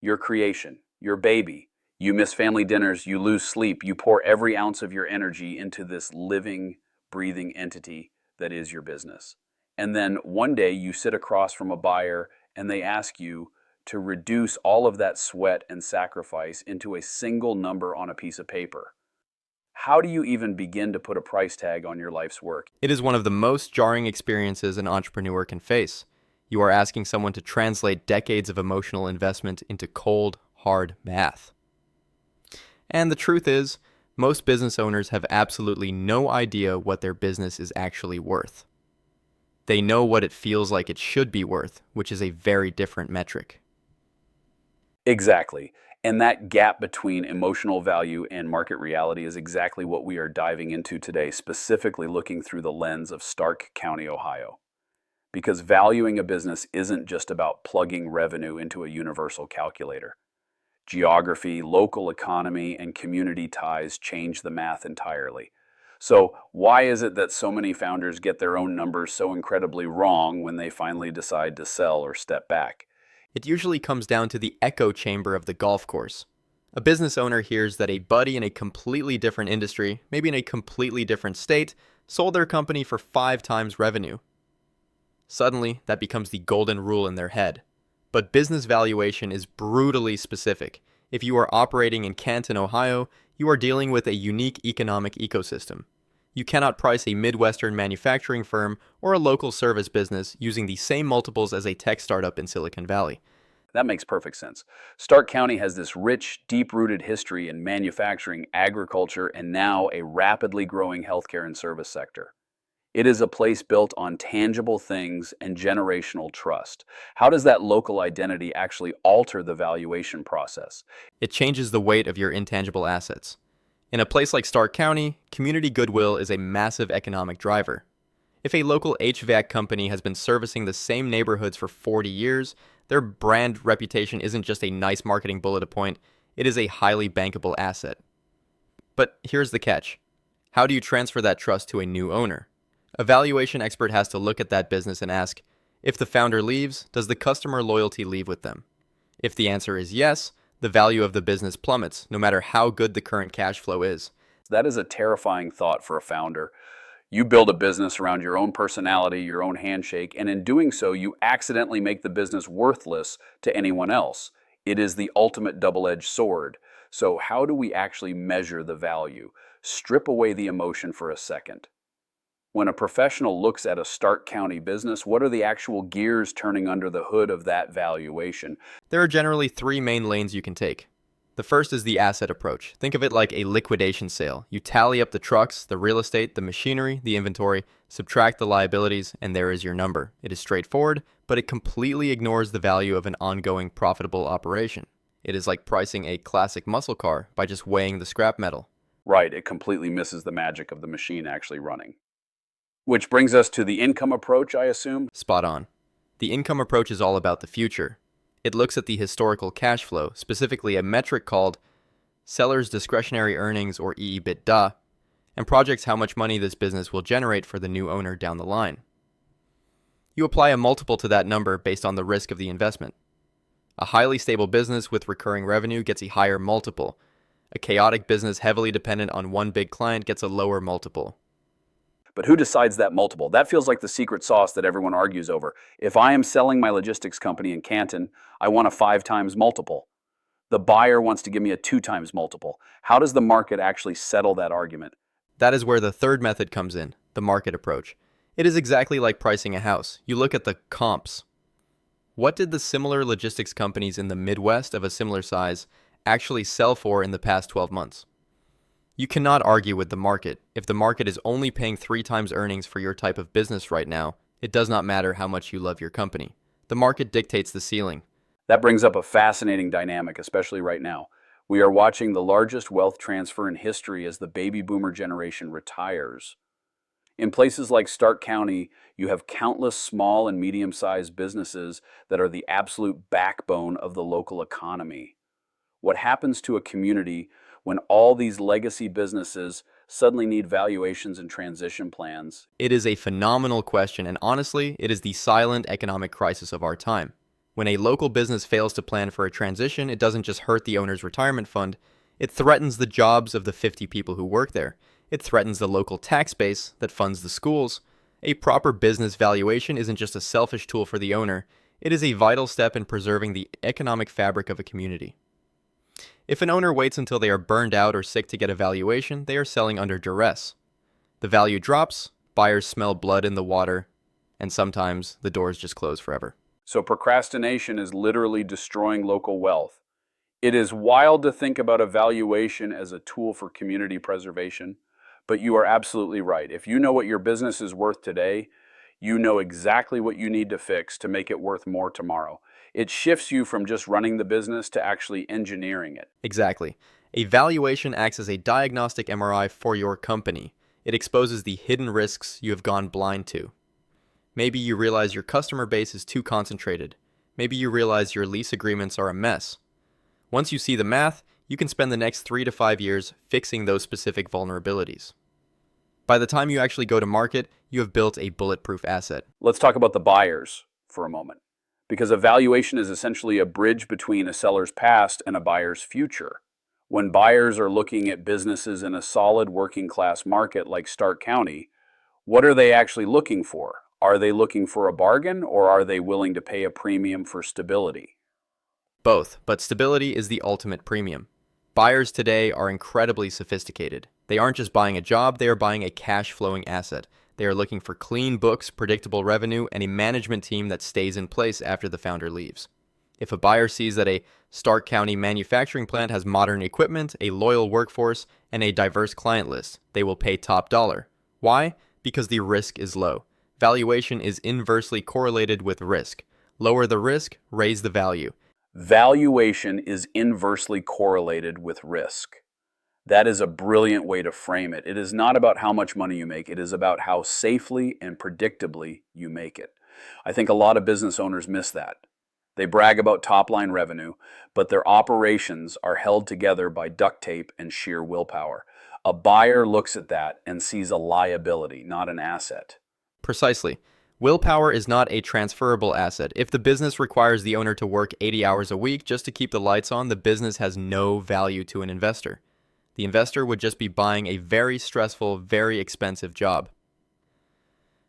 your creation, your baby. You miss family dinners, you lose sleep, you pour every ounce of your energy into this living, breathing entity that is your business. And then one day you sit across from a buyer and they ask you to reduce all of that sweat and sacrifice into a single number on a piece of paper. How do you even begin to put a price tag on your life's work? It is one of the most jarring experiences an entrepreneur can face. You are asking someone to translate decades of emotional investment into cold, hard math. And the truth is, most business owners have absolutely no idea what their business is actually worth. They know what it feels like it should be worth, which is a very different metric. Exactly. And that gap between emotional value and market reality is exactly what we are diving into today, specifically looking through the lens of Stark County, Ohio. Because valuing a business isn't just about plugging revenue into a universal calculator. Geography, local economy, and community ties change the math entirely. So, why is it that so many founders get their own numbers so incredibly wrong when they finally decide to sell or step back? It usually comes down to the echo chamber of the golf course. A business owner hears that a buddy in a completely different industry, maybe in a completely different state, sold their company for 5 times revenue. Suddenly, that becomes the golden rule in their head. But business valuation is brutally specific. If you are operating in Canton, Ohio, you are dealing with a unique economic ecosystem. You cannot price a Midwestern manufacturing firm or a local service business using the same multiples as a tech startup in Silicon Valley. That makes perfect sense. Stark County has this rich, deep-rooted history in manufacturing, agriculture, and now a rapidly growing healthcare and service sector. It is a place built on tangible things and generational trust. How does that local identity actually alter the valuation process? It changes the weight of your intangible assets. In a place like Stark County, community goodwill is a massive economic driver. If a local HVAC company has been servicing the same neighborhoods for 40 years, their brand reputation isn't just a nice marketing bullet point, it is a highly bankable asset. But here's the catch. How do you transfer that trust to a new owner? A valuation expert has to look at that business and ask, if the founder leaves, does the customer loyalty leave with them? If the answer is yes, the value of the business plummets, no matter how good the current cash flow is. That is a terrifying thought for a founder. You build a business around your own personality, your own handshake, and in doing so, you accidentally make the business worthless to anyone else. It is the ultimate double-edged sword. So how do we actually measure the value? Strip away the emotion for a second. When a professional looks at a Stark County business, what are the actual gears turning under the hood of that valuation? There are generally 3 main lanes you can take. The first is the asset approach. Think of it like a liquidation sale. You tally up the trucks, the real estate, the machinery, the inventory, subtract the liabilities, and there is your number. It is straightforward, but it completely ignores the value of an ongoing profitable operation. It is like pricing a classic muscle car by just weighing the scrap metal. Right, it completely misses the magic of the machine actually running. Which brings us to the income approach, I assume? Spot on. The income approach is all about the future. It looks at the historical cash flow, specifically a metric called seller's discretionary earnings or EBITDA, and projects how much money this business will generate for the new owner down the line. You apply a multiple to that number based on the risk of the investment. A highly stable business with recurring revenue gets a higher multiple. A chaotic business heavily dependent on one big client gets a lower multiple. But who decides that multiple? That feels like the secret sauce that everyone argues over. If I am selling my logistics company in Canton, I want a 5 times multiple. The buyer wants to give me a 2 times multiple. How does the market actually settle that argument? That is where the third method comes in, the market approach. It is exactly like pricing a house. You look at the comps. What did the similar logistics companies in the Midwest of a similar size actually sell for in the past 12 months? You cannot argue with the market. If the market is only paying 3 times earnings for your type of business right now, it does not matter how much you love your company. The market dictates the ceiling. That brings up a fascinating dynamic, especially right now. We are watching the largest wealth transfer in history as the baby boomer generation retires. In places like Stark County, you have countless small and medium-sized businesses that are the absolute backbone of the local economy. What happens to a community when all these legacy businesses suddenly need valuations and transition plans? It is a phenomenal question, and honestly, it is the silent economic crisis of our time. When a local business fails to plan for a transition, it doesn't just hurt the owner's retirement fund, it threatens the jobs of the 50 people who work there. It threatens the local tax base that funds the schools. A proper business valuation isn't just a selfish tool for the owner, it is a vital step in preserving the economic fabric of a community. If an owner waits until they are burned out or sick to get a valuation, they are selling under duress. The value drops, buyers smell blood in the water, and sometimes the doors just close forever. So procrastination is literally destroying local wealth. It is wild to think about a valuation as a tool for community preservation, but you are absolutely right. If you know what your business is worth today, you know exactly what you need to fix to make it worth more tomorrow. It shifts you from just running the business to actually engineering it. Exactly. A valuation acts as a diagnostic MRI for your company. It exposes the hidden risks you have gone blind to. Maybe you realize your customer base is too concentrated. Maybe you realize your lease agreements are a mess. Once you see the math, you can spend the next 3 to 5 years fixing those specific vulnerabilities. By the time you actually go to market, you have built a bulletproof asset. Let's talk about the buyers for a moment, because a valuation is essentially a bridge between a seller's past and a buyer's future. When buyers are looking at businesses in a solid working class market like Stark County, what are they actually looking for? Are they looking for a bargain, or are they willing to pay a premium for stability? Both, but stability is the ultimate premium. Buyers today are incredibly sophisticated. They aren't just buying a job, they are buying a cash-flowing asset. They are looking for clean books, predictable revenue, and a management team that stays in place after the founder leaves. If a buyer sees that a Stark County manufacturing plant has modern equipment, a loyal workforce, and a diverse client list, they will pay top dollar. Why? Because the risk is low. Valuation is inversely correlated with risk. Lower the risk, raise the value. Valuation is inversely correlated with risk. That is a brilliant way to frame it. It is not about how much money you make. It is about how safely and predictably you make it. I think a lot of business owners miss that. They brag about top-line revenue, but their operations are held together by duct tape and sheer willpower. A buyer looks at that and sees a liability, not an asset. Precisely. Willpower is not a transferable asset. If the business requires the owner to work 80 hours a week just to keep the lights on, the business has no value to an investor. The investor would just be buying a very stressful, very expensive job.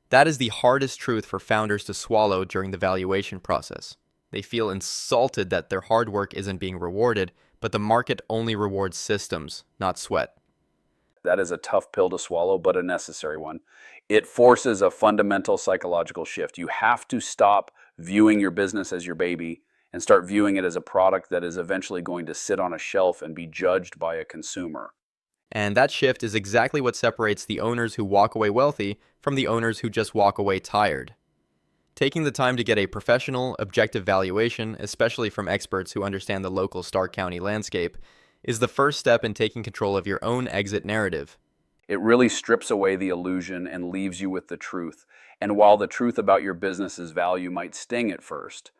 That is the hardest truth for founders to swallow during the valuation process. They feel insulted that their hard work isn't being rewarded, but the market only rewards systems, not sweat. That is a tough pill to swallow, but a necessary one. It forces a fundamental psychological shift. You have to stop viewing your business as your baby and start viewing it as a product that is eventually going to sit on a shelf and be judged by a consumer. And that shift is exactly what separates the owners who walk away wealthy from the owners who just walk away tired. Taking the time to get a professional, objective valuation, especially from experts who understand the local Stark County landscape, is the first step in taking control of your own exit narrative. It really strips away the illusion and leaves you with the truth. And while the truth about your business's value might sting at first,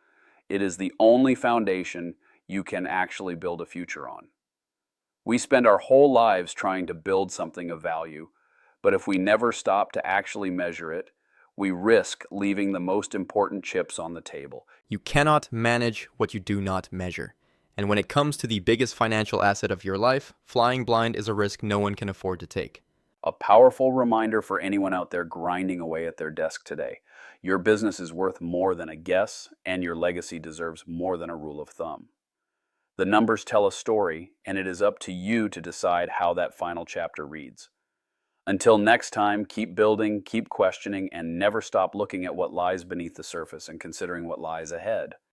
it is the only foundation you can actually build a future on. We spend our whole lives trying to build something of value, but if we never stop to actually measure it, we risk leaving the most important chips on the table. You cannot manage what you do not measure. And when it comes to the biggest financial asset of your life, flying blind is a risk no one can afford to take. A powerful reminder for anyone out there grinding away at their desk today. Your business is worth more than a guess, and your legacy deserves more than a rule of thumb. The numbers tell a story, and it is up to you to decide how that final chapter reads. Until next time, keep building, keep questioning, and never stop looking at what lies beneath the surface and considering what lies ahead.